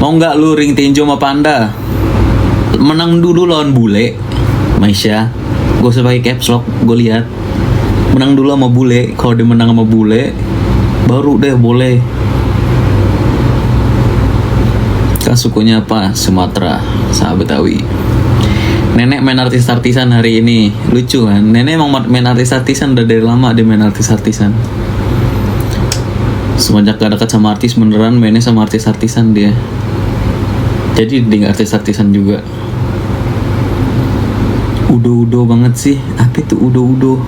Mau nggak lu ring tinju sama Panda? Menang dulu lawan bule, Maisha. Gue usah pakai caps lock, gue lihat. Menang dulu sama bule. Kalau dia menang sama bule, baru deh boleh. Kak sukunya apa? Sumatera, sahabat Betawi. Nenek main artis-artisan hari ini. Lucu kan? Nenek emang main artis-artisan udah dari lama, dia main artis-artisan. Semenjak gak dekat sama artis beneran mainnya sama artis-artisan dia. Jadi dia artis-artisan juga. Udo-udo banget sih. Apa itu udo-udo?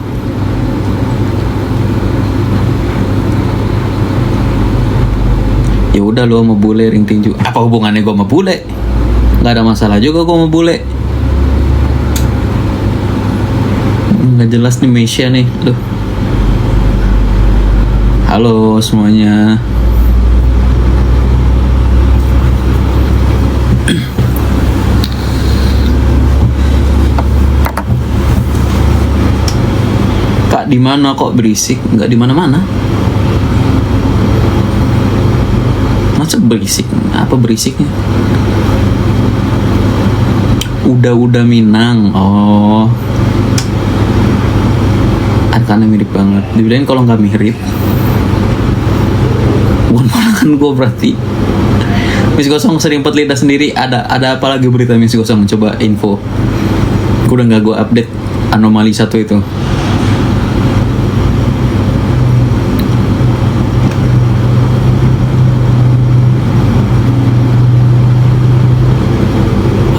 Ya udah lu sama bule ring tinju. Apa hubungannya gue sama bule? Gak ada masalah juga gue sama bule. Gak jelas nih Mesia nih. Duh. Halo semuanya. Kak di mana kok berisik? Nggak di mana-mana. Masa berisik? Apa berisiknya? Udah Minang. Oh. Karena mirip banget. Dibilangin kalau nggak mirip, bukan ponakan gue berarti. Miss Gosong sering pet lidah sendiri. Ada apa lagi berita Miss Gosong? Coba info. Gue udah nggak gue update anomali satu itu.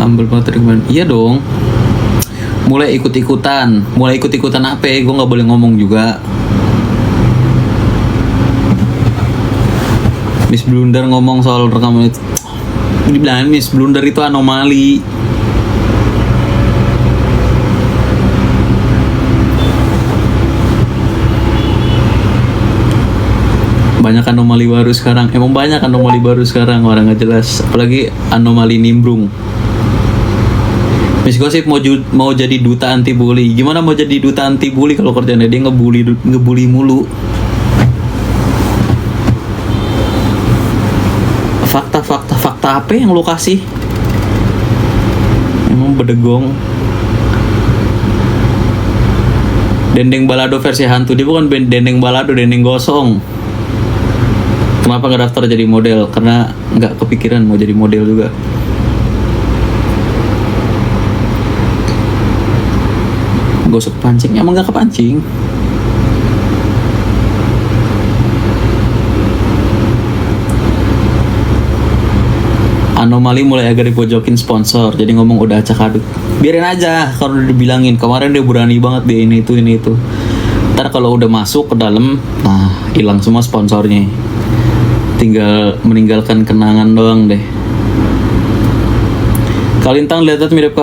Humble banget teman. Iya dong. Mulai ikut-ikutan apa ya? Gue nggak boleh ngomong juga. Miss Blunder ngomong soal rekaman itu. Dibilang Miss Blunder itu anomali. Banyak anomali baru sekarang. Emang banyak anomali baru sekarang, orang nggak jelas. Apalagi anomali nimbrung. Miss Gosip mau jadi duta anti bully. Gimana mau jadi duta anti bully kalau kerjanya dia ngebully mulu? Fakta apa yang lu kasih? Emang bedegong. Dendeng balado versi hantu. Dia bukan dendeng balado, dendeng gosong. Kenapa nggak daftar jadi model? Karena nggak kepikiran mau jadi model juga. Gosok pancing, emang gak kepancing. Anomali mulai agak dipojokin sponsor, jadi ngomong udah acak aduk. Biarin aja, kalau udah dibilangin. Kemarin dia berani banget dia ini itu. Ntar kalau udah masuk ke dalam, nah hilang semua sponsornya. Tinggal meninggalkan kenangan doang deh. Kalintang lihat mirip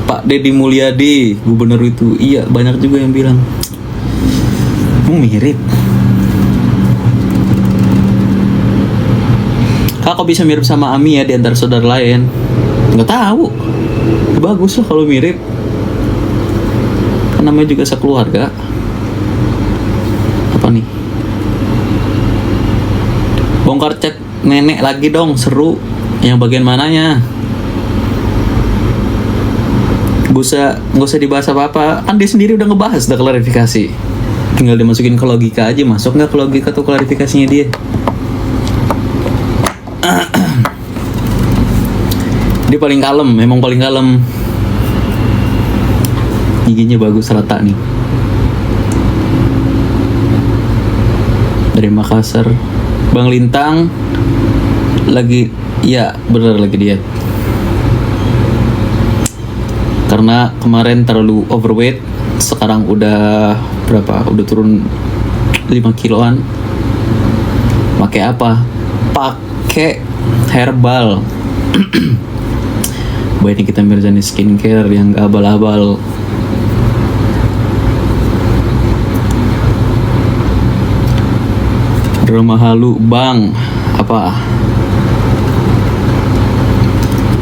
Pak Deddy Mulyadi, gubernur itu. Iya, banyak juga yang bilang mirip. Kak kok bisa mirip sama Ami ya di antara saudara lain? Nggak tahu. Bagus lah kalau mirip. Kan namanya juga sekeluarga. Apa nih? Bongkar chat nenek lagi dong, seru. Yang bagian mananya? Gak usah dibahas apa-apa. Kan dia sendiri udah ngebahas, udah klarifikasi. Tinggal dimasukin ke logika aja. Masuk gak ke logika tuh klarifikasinya dia? Dia paling kalem, memang paling kalem. Giginya bagus rata nih. Dari Makassar. Bang Lintang lagi, ya bener lagi diet. Karena kemarin terlalu overweight, sekarang udah berapa? Udah turun 5 kiloan. Pakai apa? Pakai herbal. Baik ini kita mirjani skincare yang gak abal-abal. Drama halu bang. Apa?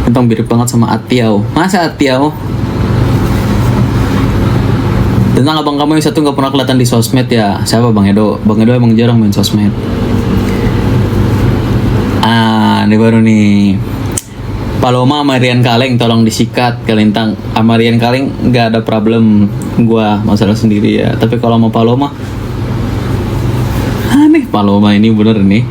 Entong mirip banget sama Atiau. Masa Atiau? Tentang abang kamu yang satu gak pernah kelihatan di sosmed ya. Siapa Bang Edo? Bang Edo emang jarang main sosmed. Ini baru nih. Paloma sama Rian Kaleng tolong disikat Kalintang. Sama Rian Kaleng nggak ada problem, gua masalah sendiri ya. Tapi kalau sama Paloma aneh, Paloma ini bener nih.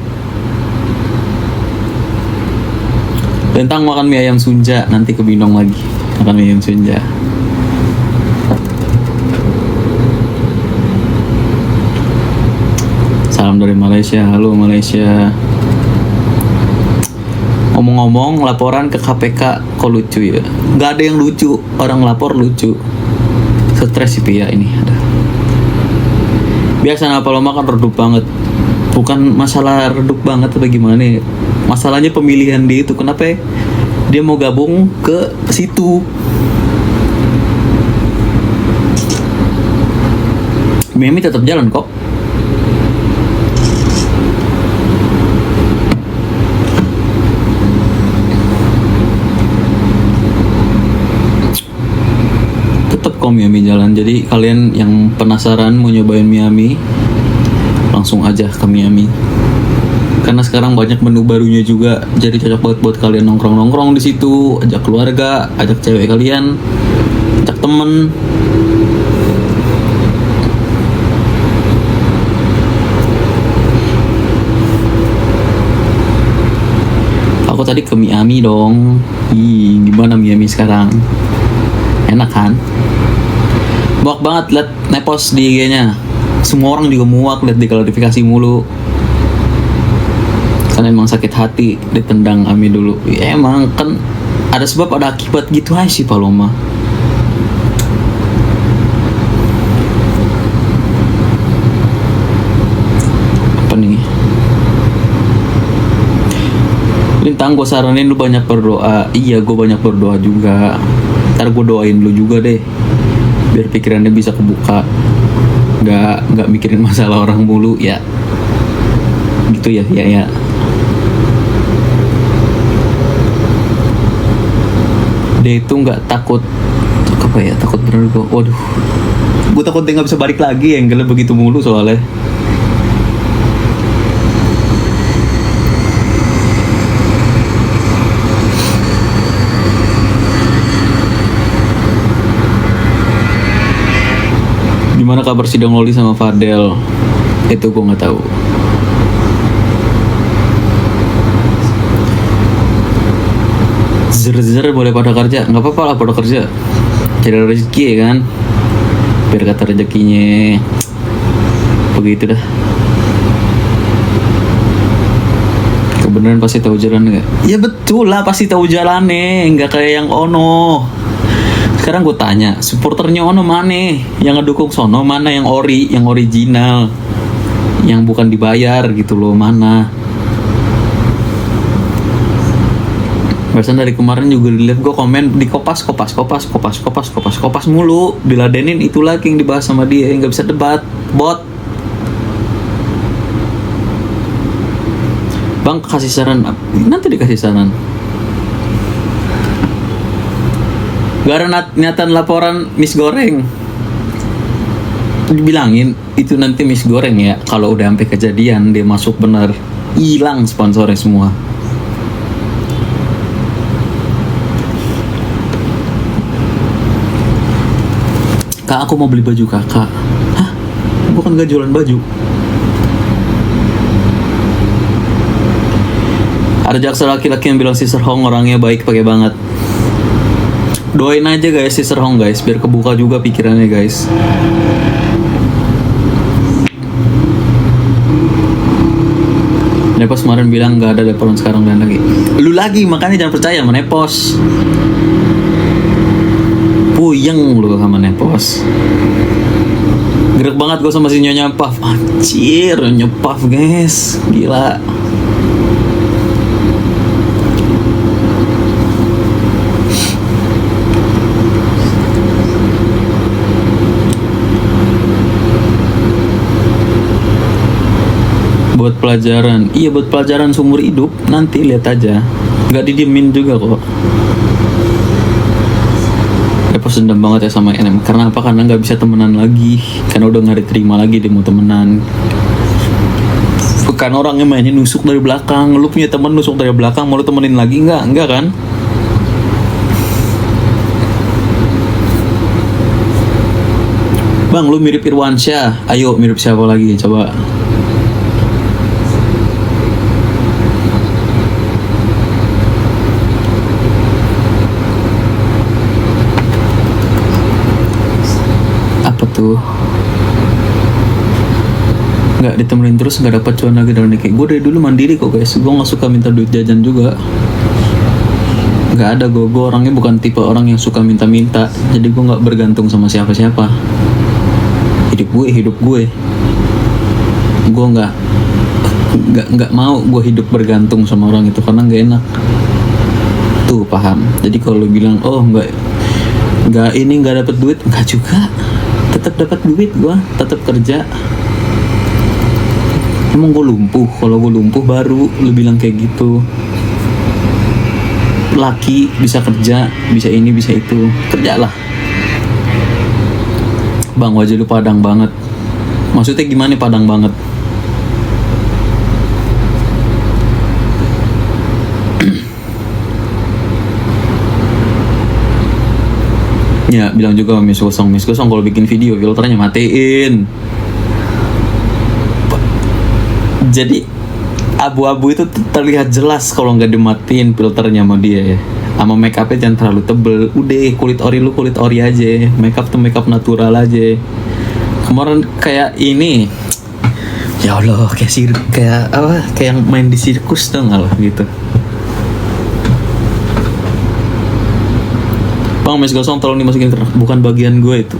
Tentang makan mie ayam Sunja, nanti ke Binong lagi makan mie ayam Sunja. Salam dari Malaysia, halo Malaysia. Ngomong-ngomong, laporan ke KPK kok lucu ya? Gak ada yang lucu, orang lapor lucu. Stres sih Pia ini. Biasa Paloma kan redup banget. Bukan masalah redup banget atau gimana nih. Masalahnya pemilihan dia itu, kenapa ya? Dia mau gabung ke situ. Mimi tetap jalan kok. Miami jalan. Jadi kalian yang penasaran mau nyobain Miami, langsung aja ke Miami. Karena sekarang banyak menu barunya juga, jadi cocok banget buat kalian nongkrong di situ, ajak keluarga, ajak cewek kalian, ajak temen. Aku tadi ke Miami dong. Gimana Miami sekarang? Enak kan? Muak banget liat nepos di IG-nya. Semua orang juga muak liat di klarifikasi mulu. Kan emang sakit hati ditendang Ami dulu. Ya emang kan ada sebab ada akibat gitu aja sih Paloma. Apa nih? Lintang, gue saranin lu banyak berdoa. Iya, gue banyak berdoa juga. Ntar gue doain lu juga deh, biar pikirannya bisa kebuka, nggak mikirin masalah orang mulu ya, gitu ya. Dia itu nggak takut apa ya, takut bener gue. Waduh, gue takut dia nggak bisa balik lagi, yang gila begitu mulu soalnya. Gimana kabar sidang Loli sama Fadel? Itu gue nggak tahu. Zer boleh pada kerja, nggak apa-apa lah pada kerja. Cari rezeki ya kan, biar kata rezekinya begitu dah. Kebenaran pasti tahu jalan nggak? Ya betul lah, pasti tahu jalannya, nggak kayak yang ono. Sekarang gue tanya, supporternya ono mana? Yang ngedukung sono mana? Yang ori, yang original, yang bukan dibayar gitu loh, mana? Barusan dari kemarin juga dilihat gue komen di kopas mulu, diladenin itu lagi yang dibahas sama dia, nggak bisa debat, bot. Bang kasih saran, nanti dikasih saran. Gak ada niatan laporan Miss Goreng. Dibilangin itu nanti Miss Goreng ya, kalau udah sampai kejadian dia masuk bener, hilang sponsornya semua. Kak, aku mau beli baju kakak. Hah? Bukan gak jualan baju. Ada jaksa laki-laki yang bilang Sister Hong orangnya baik, pakai banget. Doain aja guys Sister Hong guys, biar kebuka juga pikirannya guys. Nepos kemarin bilang gak ada laporan, sekarang dan lagi. Lu lagi, makanya jangan percaya sama Nepos. Puyeng lu sama Nepos. Gerak banget gue sama si Nyonya Puff. Anjir, Nyonya Puff guys, gila. Buat pelajaran, iya buat pelajaran seumur hidup. Nanti lihat aja, nggak didiemin juga kok. Nepos dendam banget ya sama NM. Karena apa? Karena nggak bisa temenan lagi, karena udah nggak diterima lagi dia mau temenan. Bukan orangnya mainnya nusuk dari belakang. Lu punya temen nusuk dari belakang, mau lu temenin lagi? Nggak kan? Bang, lu mirip Irwansyah. Ayo, mirip siapa lagi? Coba. Apa tuh? Nggak ditemenin terus, nggak dapat cuan lagi dari kayak gue dari dulu mandiri kok guys. Gue nggak suka minta duit jajan juga. Nggak ada, gue orangnya bukan tipe orang yang suka minta-minta. Jadi gue nggak bergantung sama siapa-siapa. Hidup gue. Gue nggak mau gue hidup bergantung sama orang itu karena nggak enak. Tuh paham. Jadi kalau lu bilang oh nggak ini nggak dapat duit, nggak juga. Tetap dapat duit gue, tetap kerja. Emang gue lumpuh? Kalau gue lumpuh baru lu bilang kayak gitu. Laki bisa kerja, bisa ini bisa itu, kerjalah. Bang, wajah lu padang banget. Maksudnya gimana nih padang banget? Ya bilang juga Miss Gosong kalau bikin video filternya matiin. Jadi abu-abu itu terlihat jelas kalau nggak dimatiin filternya sama dia ya. Sama make upnya jangan terlalu tebel. Udah kulit ori aja. Make up tuh make up natural aja. Kemarin kayak ini. Ya Allah, kayak apa? Kayak yang main di sirkus tuh nggak lah gitu. Bang, Miss Gosong tolong dimasukin ke bukan bagian gue itu.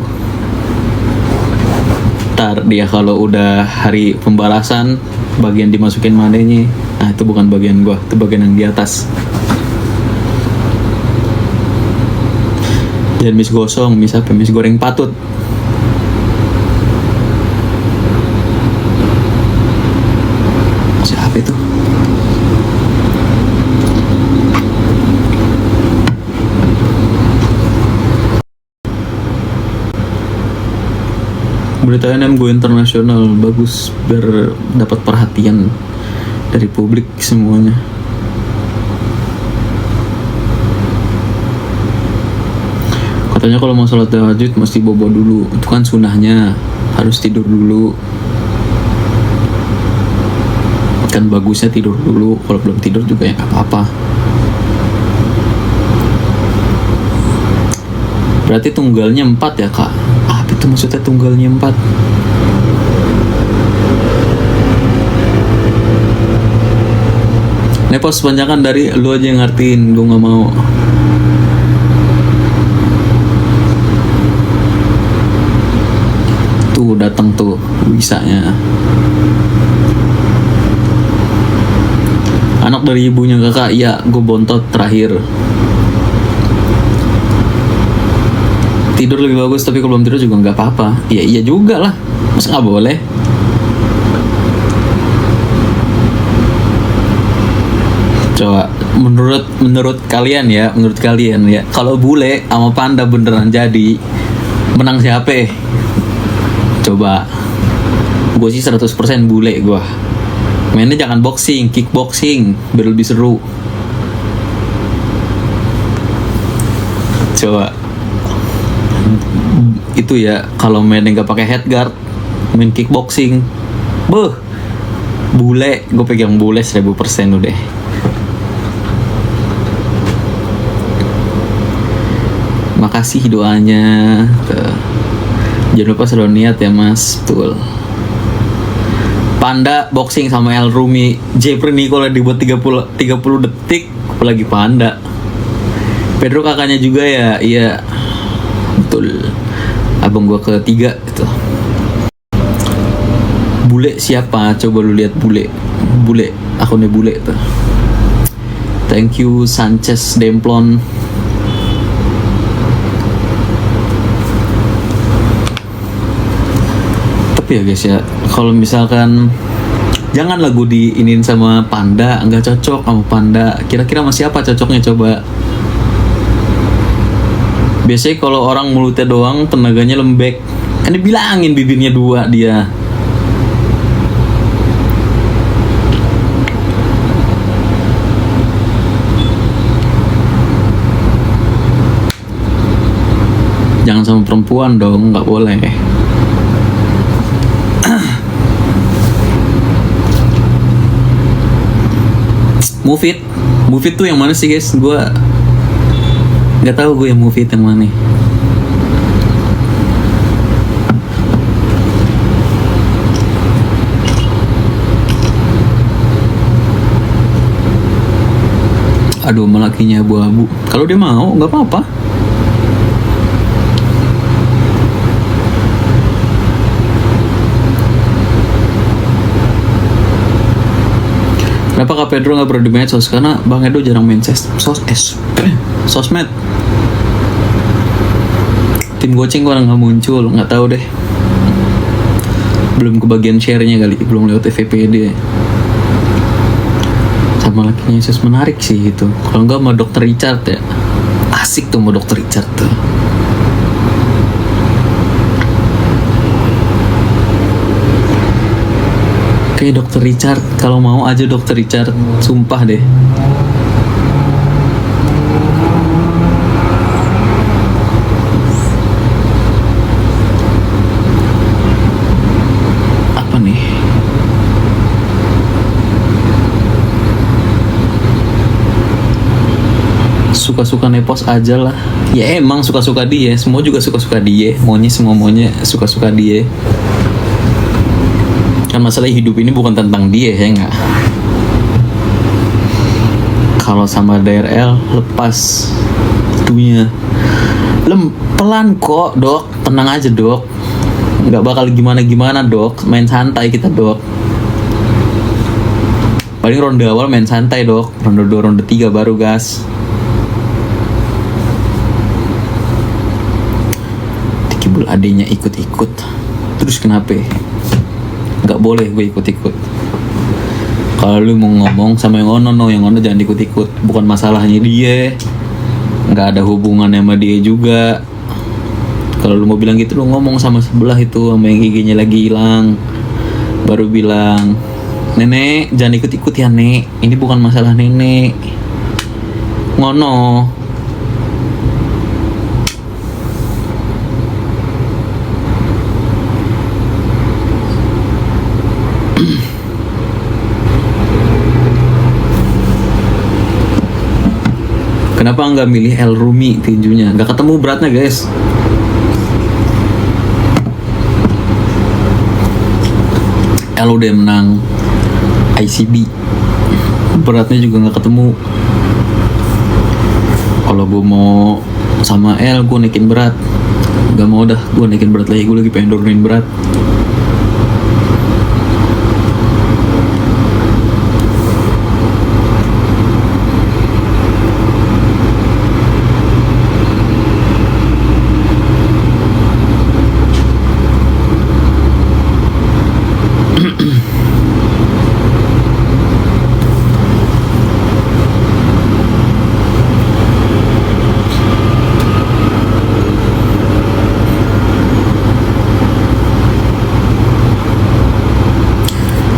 Ntar dia kalau udah hari pembalasan bagian dimasukin mananya, nah itu bukan bagian gua, itu bagian yang di atas. Dan Miss Gosong, Miss apa? Miss Goreng Patut. Siapa itu? Berita NM go internasional bagus biar dapat perhatian dari publik semuanya. Katanya kalau mau sholat tahajud mesti bobo dulu, itu kan sunahnya, harus tidur dulu. Kan bagusnya tidur dulu, kalau belum tidur juga ya nggak apa-apa. Berarti tunggalnya 4 ya kak? Apa itu maksudnya tunggalnya 4? Nepos panjangan dari lu aja yang ngertiin, gue gak mau. Tuh datang tuh bisanya. Anak dari ibunya kakak, iya gue bontot terakhir. Tidur lebih bagus tapi kalau belum tidur juga nggak apa-apa. Ya iya juga lah, masa nggak boleh? Coba menurut kalian ya, kalau bule sama panda beneran jadi, menang siapa? Coba, gue sih 100% bule gue. Mainnya jangan boxing, kickboxing biar lebih seru. Coba itu ya, kalau mainnya nggak pakai headguard, main kickboxing, bule, gue pegang bule 1000% udah. Makasih doanya. Jangan lupa selalu niat ya mas, betul. Panda boxing sama El Rumi, Jeffrey Nicola dibuat 30 detik, apalagi Panda. Pedro kakaknya juga ya, iya. Betul. Abang gua ketiga gitu. Bule siapa? Coba lu lihat bule, akunnya bule tuh. Thank you Sanchez Demplon. Tapi ya guys ya, kalau misalkan janganlah gue diinin sama Panda, nggak cocok sama Panda. Kira-kira sama siapa cocoknya coba? Biasanya kalau orang mulutnya doang, tenaganya lembek. Kan dibilangin bibirnya 2 dia. Jangan sama perempuan dong, nggak boleh. Move It. Move It tuh yang mana sih guys? Gue nggak tahu gue yang Move It yang mana. Aduh, melakinya abu-abu. Kalau dia mau, nggak apa-apa. Kenapa Kak Pedro nggak pernah di medsos? Karena Bang Edo jarang main sosmed. Tim goceng orang nggak muncul, nggak tahu deh. Belum kebagian share-nya kali, belum lewat FVPD. Sama lakinya Yesus menarik sih itu. Kalau nggak sama Dr. Richard ya, asik tuh sama Dr. Richard tuh. Oke, Dr. Richard, kalau mau aja Dr. Richard, sumpah deh. Apa nih? Suka-suka nepos aja lah. Ya emang suka-suka dia, semua juga suka-suka dia. Maunya suka-suka dia. Kan masalah hidup ini bukan tentang dia ya nggak. Kalau sama DRL lepas itunya, pelan kok dok, tenang aja dok, nggak bakal gimana dok, main santai kita dok. Paling ronde awal main santai dok, ronde 2, ronde 3 baru gas. Dikibul adenya ikut-ikut, terus kenapa? Nggak boleh gue ikut-ikut. Kalau lu mau ngomong sama yang ono jangan ikut-ikut. Bukan masalahnya dia, nggak ada hubungannya sama dia juga. Kalau lu mau bilang gitu, lu ngomong sama sebelah itu, sama yang giginya lagi hilang, baru bilang, nenek jangan ikut-ikut ya nek, ini bukan masalah nenek, ngono. Kenapa nggak milih El Rumi tinjunya? Nggak ketemu beratnya guys. El udah menang ICB, beratnya juga nggak ketemu. Kalau gue mau sama El, gue naikin berat. Gak mau dah, gue naikin berat lagi. Gue lagi pengen turunin berat.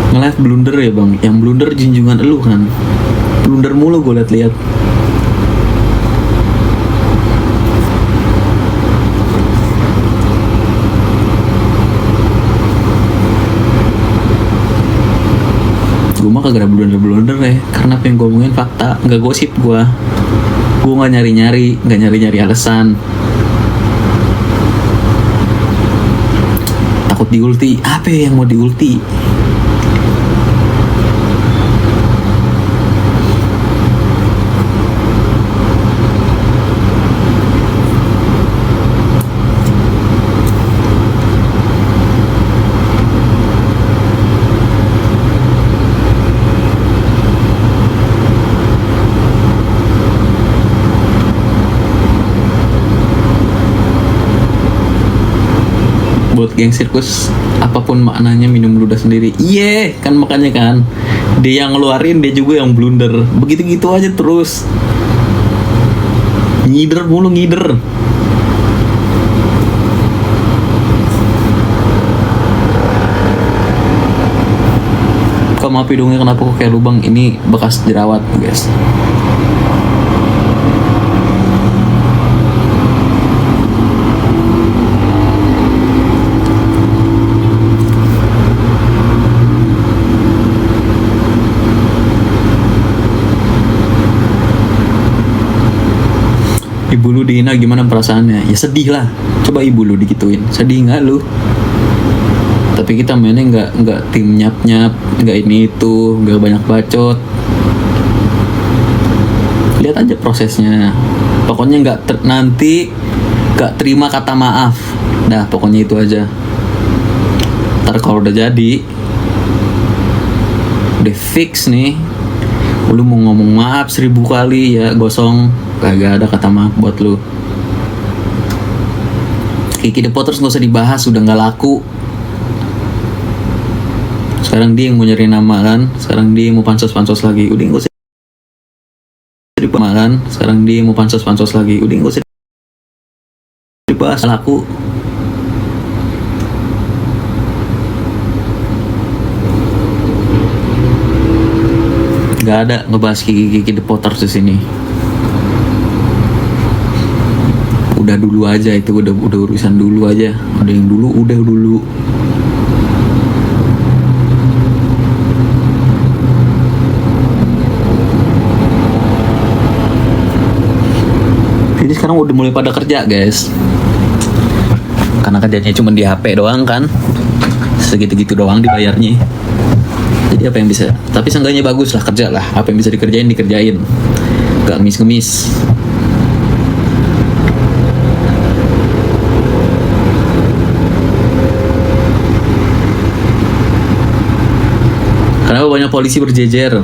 Ngeliat blunder ya bang, yang blunder junjungan elu kan, blunder mulu gue liat-liat. Gue mah kagak ada blunder ya, karena apa yang gue omongin fakta, nggak gosip gue nggak nyari alasan. Takut diulti, apa yang mau diulti? Buat geng sirkus, apapun maknanya minum ludah sendiri. Iya, kan makanya kan dia yang ngeluarin, dia juga yang blunder. Begitu gitu aja terus. Ngider mulu ngider. Kok maaf hidungnya kenapa kok kayak lubang? Ini bekas jerawat guys. Ibu lu dihina gimana perasaannya? Ya sedih lah. Coba ibu lu digituin, sedih nggak lu? Tapi kita mainnya nggak tim nyap nyap, nggak ini itu, nggak banyak bacot. Lihat aja prosesnya. Pokoknya nanti nggak terima kata maaf. Dah pokoknya itu aja. Ntar kalau udah jadi, udah fix nih, lu mau ngomong maaf 1000 kali ya gosong, kagak ada kata maaf buat lu. Kiki The Potters nggak usah dibahas, udah nggak laku. Sekarang dia yang mau nyari nama kan, sekarang dia yang mau pansos lagi, udah nggak usah dibahas kan. Sekarang dia yang mau pansos lagi, udah nggak usah dibahas, laku. Gak ada ngebahas Kiki The Potters di sini. Udah dulu aja itu, udah urusan dulu aja. Udah yang dulu, udah dulu. Jadi sekarang udah mulai pada kerja guys. Karena kerjanya cuma di HP doang kan. Segitu-gitu doang dibayarnya. Jadi apa yang bisa, tapi seenggaknya bagus lah, kerja lah, apa yang bisa dikerjain gak ngemis-ngemis. Kenapa banyak polisi berjejer?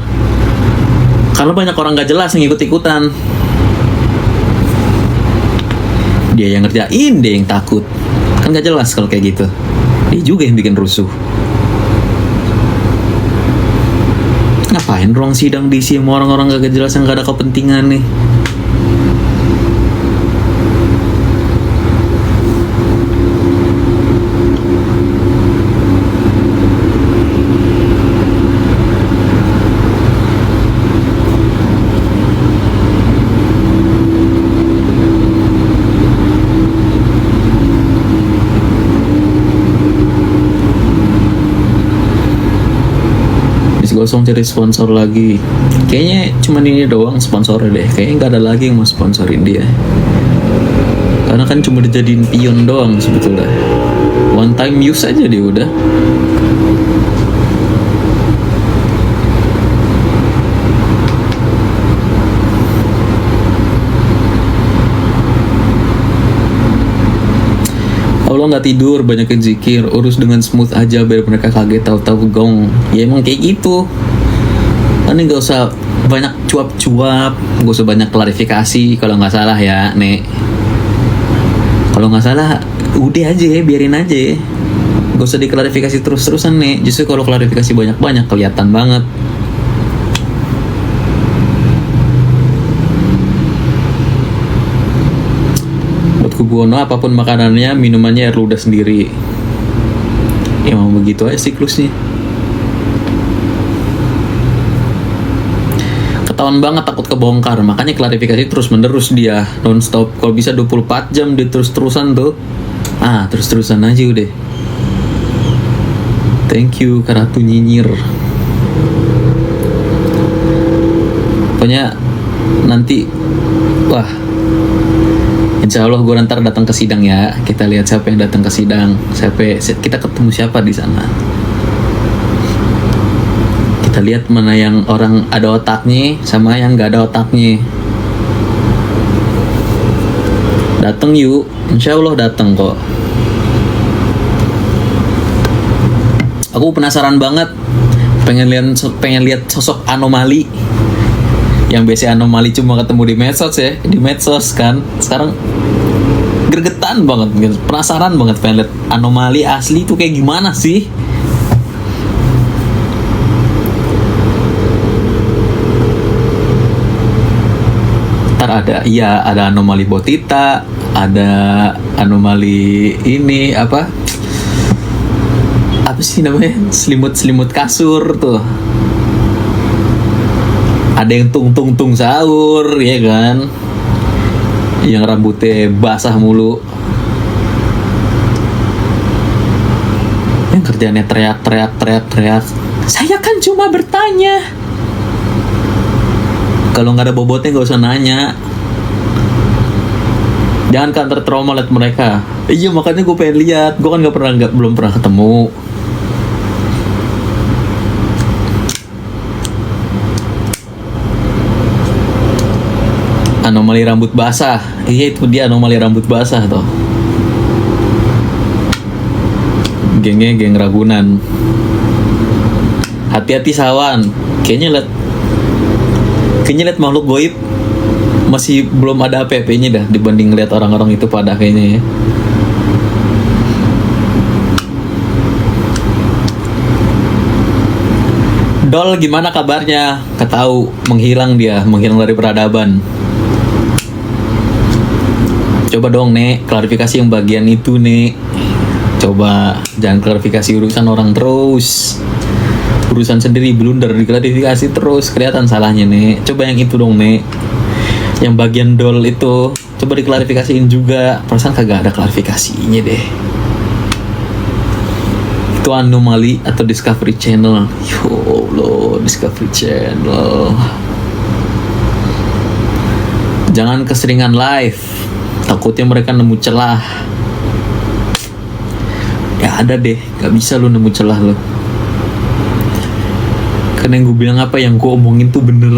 Karena banyak orang gak jelas yang ikut-ikutan. Dia yang ngerjain, dia yang takut. Kan gak jelas kalau kayak gitu. Dia juga yang bikin rusuh. Ngapain ruang sidang diisi sama orang-orang gak jelas yang gak ada kepentingan nih? Gosong cari sponsor lagi. Kayaknya cuman ini doang sponsornya deh. Kayaknya nggak ada lagi yang mau sponsorin dia. Karena kan cuma dijadiin pion doang sebetulnya. One time use aja dia udah. Allah nggak tidur, banyakin zikir, urus dengan smooth aja biar mereka kaget tahu-tahu gong. Ya emang kayak gitu. Kan nggak usah banyak cuap-cuap, nggak usah banyak klarifikasi kalau nggak salah ya, Nek. Kalau nggak salah, udah aja, biarin aja. Nggak usah diklarifikasi terus-terusan, Nek. Justru kalau klarifikasi banyak-banyak kelihatan banget. Kubuwono apapun makanannya, minumannya air ludah sendiri. Ya mau begitu aja siklusnya. Ketahuan banget takut kebongkar, makanya klarifikasi terus menerus dia non-stop. Kalau bisa 24 jam dia terus-terusan tuh. Terus-terusan aja udah. Thank you Karatu nyinyir. Pokoknya nanti Insya Allah gue ntar datang ke sidang ya. Kita lihat siapa yang datang ke sidang. Kita ketemu siapa di sana. Kita lihat mana yang orang ada otaknya sama yang nggak ada otaknya. Datang yuk. Insya Allah datang kok. Aku penasaran banget. Pengen lihat sosok anomali. Yang biasa anomali cuma ketemu di medsos ya, di medsos kan. Sekarang gregetan banget, penasaran banget pengen lihat anomali asli itu kayak gimana sih. Ntar ada anomali Botita, ada anomali ini apa sih namanya, selimut kasur tuh. Ada yang tung sahur, ya kan? Yang rambutnya basah mulu. Yang kerjaannya teriak. Saya kan cuma bertanya. Kalau nggak ada bobotnya nggak usah nanya. Jangan kan tertrauma liat mereka. Iya makanya gue pengen lihat. Gue kan belum pernah ketemu. Anomali rambut basah. Iya itu dia anomali rambut basah tuh. Gengnya geng Ragunan. Hati-hati Sawan. Kayaknya liat makhluk goib masih belum ada apa-apanya dah dibanding lihat orang-orang itu pada kayaknya ya. Dol gimana kabarnya? Ketahu menghilang dari peradaban. Coba dong Nek, klarifikasi yang bagian itu Nek. Coba jangan klarifikasi urusan orang terus. Urusan sendiri blunder diklarifikasi terus, kelihatan salahnya Nek. Coba yang itu dong Nek. Yang bagian dol itu coba diklarifikasiin juga. Perasaan kagak ada klarifikasinya deh. Itu anomali atau Discovery Channel. Yo Allah, Discovery Channel. Jangan keseringan live. Takutnya mereka nemu celah. Ya ada deh, gak bisa lu nemu celah lu. Karena yang gue bilang apa yang gue omongin tuh bener.